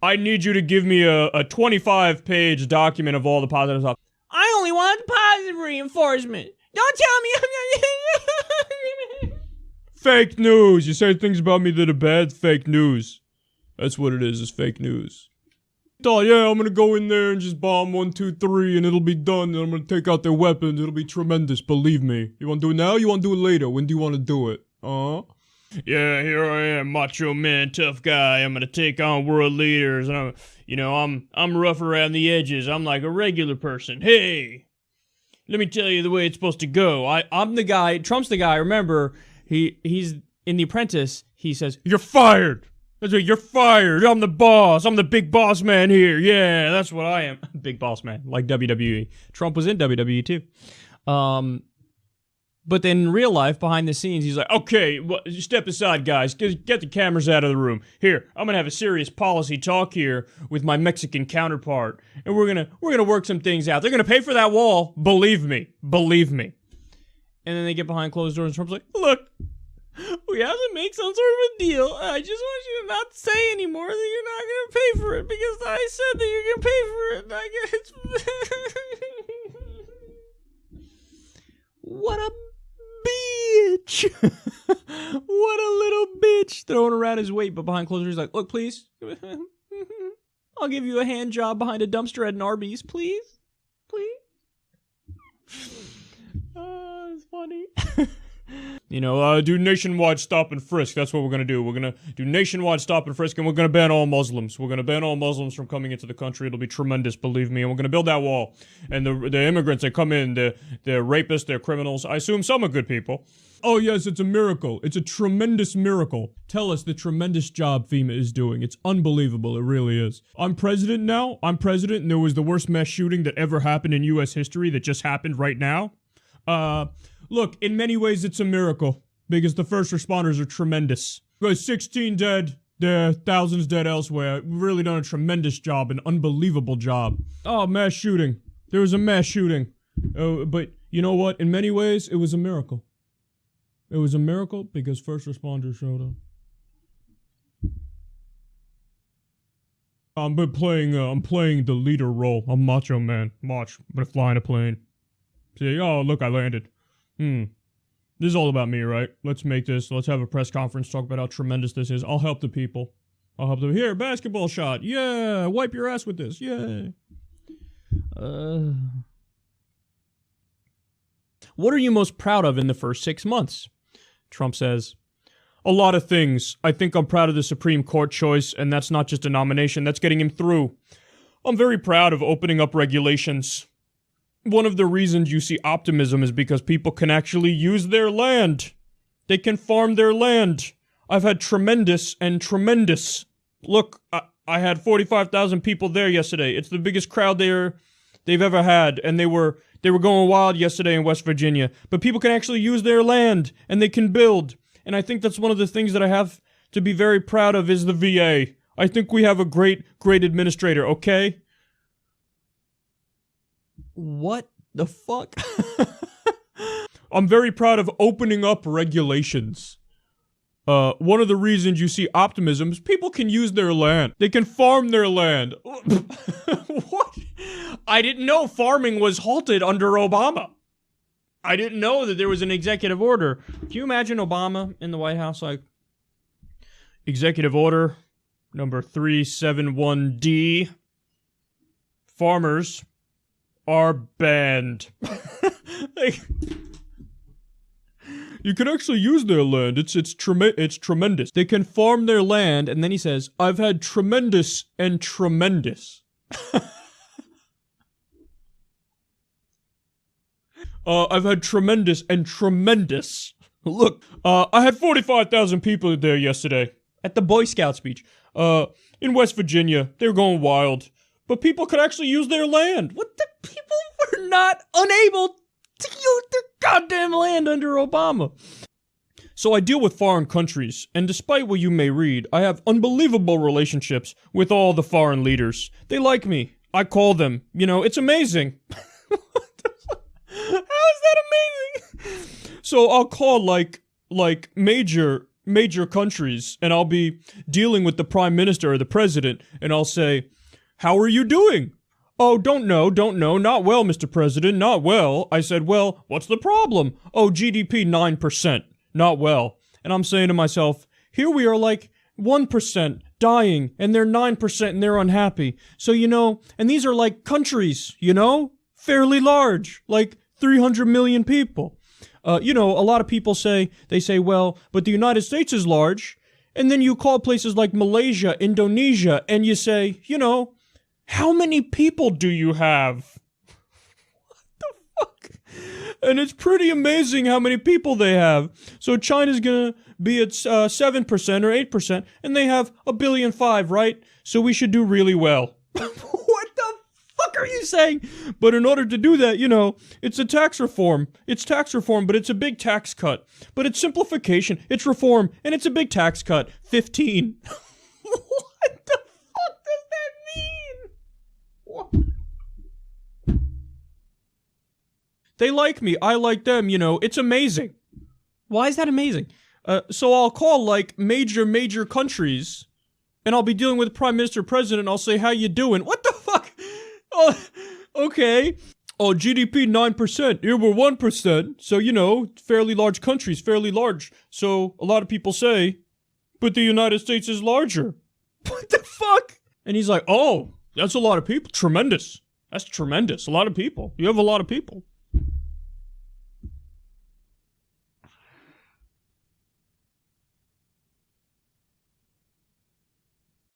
I need you to give me a 25-page document of all the positive stuff. I only want positive reinforcement. Don't tell me I'm not... Fake news. You say things about me that are bad. Fake news. That's what it is fake news. Thought, yeah, I'm gonna go in there and just bomb 1, 2, 3 and it'll be done and I'm gonna take out their weapons. It'll be tremendous, believe me. You wanna do it now? You wanna do it later? When do you wanna do it? Yeah, here I am, macho man, tough guy. I'm gonna take on world leaders and I'm rough around the edges. I'm like a regular person. Hey, let me tell you the way it's supposed to go. I'm the guy, Trump's the guy, remember, he's in The Apprentice, he says, you're fired! That's right, you're fired! I'm the boss! I'm the big boss man here! Yeah, that's what I am. Big boss man, like WWE. Trump was in WWE too. But then in real life, behind the scenes, he's like, okay, step aside, guys. Get the cameras out of the room. Here, I'm gonna have a serious policy talk here with my Mexican counterpart. And we're gonna work some things out. They're gonna pay for that wall. Believe me. Believe me. And then they get behind closed doors and Trump's like, look, we have to make some sort of a deal. I just want you to not say anymore that you're not gonna pay for it because I said that you're gonna pay for it. And I guess what a bitch. What a little bitch. Throwing around his weight, but behind closed doors, he's like, look, please. I'll give you a hand job behind a dumpster at an Arby's, please. Please. It's funny. Do nationwide stop and frisk. That's what we're gonna do. We're gonna do nationwide stop and frisk, and we're gonna ban all Muslims. We're gonna ban all Muslims from coming into the country. It'll be tremendous, believe me. And we're gonna build that wall. And the immigrants that come in, they're rapists, they're criminals. I assume some are good people. Oh yes, it's a miracle. It's a tremendous miracle. Tell us the tremendous job FEMA is doing. It's unbelievable. It really is. I'm president now. I'm president, and there was the worst mass shooting that ever happened in U.S. history that just happened right now. Look, in many ways it's a miracle, because the first responders are tremendous. There's 16 dead, there are thousands dead elsewhere. We've really done a tremendous job, an unbelievable job. Oh, mass shooting. There was a mass shooting. But you know what? In many ways, it was a miracle. It was a miracle because first responders showed up. I'm playing the leader role. I'm Macho Man. Watch, I'm gonna fly in a plane. See, oh, look, I landed. This is all about me, right? Let's make this. Let's have a press conference, talk about how tremendous this is. I'll help the people. I'll help them. Here, basketball shot. Yeah, wipe your ass with this. Yeah. What are you most proud of in the first 6 months? Trump says, a lot of things. I think I'm proud of the Supreme Court choice, and that's not just a nomination. That's getting him through. I'm very proud of opening up regulations. One of the reasons you see optimism is because people can actually use their land. They can farm their land. I've had tremendous and tremendous. Look, I had 45,000 people there yesterday. It's the biggest crowd they've ever had, and they were going wild yesterday in West Virginia. But people can actually use their land, and they can build. And I think that's one of the things that I have to be very proud of is the VA. I think we have a great administrator, okay? What the fuck? I'm very proud of opening up regulations. One of the reasons you see optimism is people can use their land. They can farm their land. What? I didn't know farming was halted under Obama. I didn't know that there was an executive order. Can you imagine Obama in the White House like, executive order number 371D, farmers are banned. Like, you can actually use their land. It's tremendous. They can farm their land, and then he says, I've had tremendous and tremendous. I've had tremendous and tremendous. Look, I had 45,000 people there yesterday at the Boy Scout speech. In West Virginia, they were going wild. But people could actually use their land. What the people were not unable to use their goddamn land under Obama. So I deal with foreign countries, and despite what you may read, I have unbelievable relationships with all the foreign leaders. They like me. I call them. You know, it's amazing. How is that amazing? So I'll call like major major countries, and I'll be dealing with the prime minister or the president, and I'll say, how are you doing? Oh, don't know, not well, Mr. President, not well. I said, well, what's the problem? Oh, GDP 9%, not well. And I'm saying to myself, here we are like 1% dying, and they're 9% and they're unhappy. So, and these are like countries, fairly large, like 300 million people. A lot of people say, well, but the United States is large. And then you call places like Malaysia, Indonesia, and you say, how many people do you have? What the fuck? And it's pretty amazing how many people they have. So China's gonna be at 7% or 8%, and they have 1.5 billion, right? So we should do really well. What the fuck are you saying? But in order to do that, it's a tax reform. It's tax reform, but it's a big tax cut. But it's simplification, it's reform, and it's a big tax cut. 15. What the fuck does that mean? What? They like me, I like them, it's amazing. Why is that amazing? So I'll call like major countries, and I'll be dealing with Prime Minister, President, I'll say, how you doing? What the fuck? Oh, okay. Oh, GDP 9%. Here we're 1%. So, fairly large countries, fairly large. So a lot of people say, but the United States is larger. What the fuck? And he's like, oh, that's a lot of people. Tremendous. That's tremendous. A lot of people. You have a lot of people.